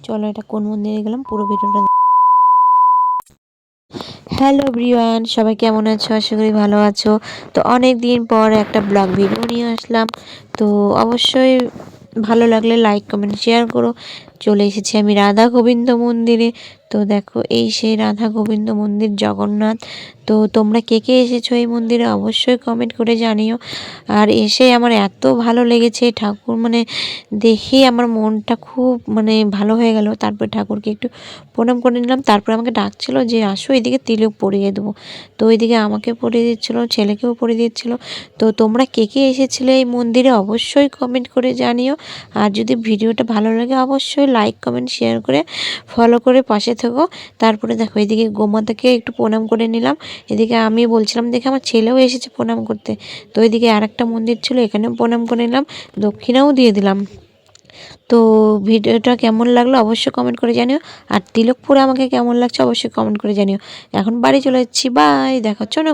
চলো এটা কোন মন্দিরে গেলাম পুরো ভিডিওটা। হ্যালো এভরিওয়ান, সবাই কেমন আছো? আশা করি ভালো আছো। তো অনেক দিন পর একটা ব্লগ ভিডিও নিয়ে আসলাম। তো অবশ্যই ভালো লাগলে লাইক কমেন্ট শেয়ার করো। চলে এসেছি আমি রাধা গোবিন্দ মন্দিরে। তো দেখো এই সেই রাধা গোবিন্দ মন্দির, জগন্নাথ। তো তোমরা কে কে এসেছো এই মন্দিরে অবশ্যই কমেন্ট করে জানিও। আর এসে আমার এত ভালো লেগেছে, ঠাকুর মানে দেখেই আমার মনটা খুব ভালো হয়ে গেল। তারপর ঠাকুরকে একটু প্রণাম করে নিলাম। তারপর আমাকে ডাকছিল যে আসো এদিকে তিলক পরিয়ে দেবো। তো ওইদিকে আমাকে পরিয়ে দিচ্ছিলো, ছেলেকেও পরিয়ে দিচ্ছিলো। তো তোমরা কে কে এসেছিলে এই মন্দিরে অবশ্যই কমেন্ট করে জানিও। আর যদি ভিডিওটা ভালো লাগে অবশ্যই লাইক কমেন্ট শেয়ার করে ফলো করে পাশে থেকো। তারপরে দেখো এদিকে গোমাতাকে একটু প্রণাম করে নিলাম। এদিকে আমি বলছিলাম দেখে আমার ছেলেও এসেছে প্রণাম করতে। তো এদিকে আর একটা মন্দির ছিল, এখানেও প্রণাম করে নিলাম, দক্ষিণাও দিয়ে দিলাম। তো ভিডিওটা কেমন লাগলো অবশ্যই কমেন্ট করে জানিও। আর তিলকপুরে আমাকে কেমন লাগছে অবশ্যই কমেন্ট করে জানিও। এখন বাড়ি চলে যাচ্ছি, বাই, দেখা হচ্ছে না।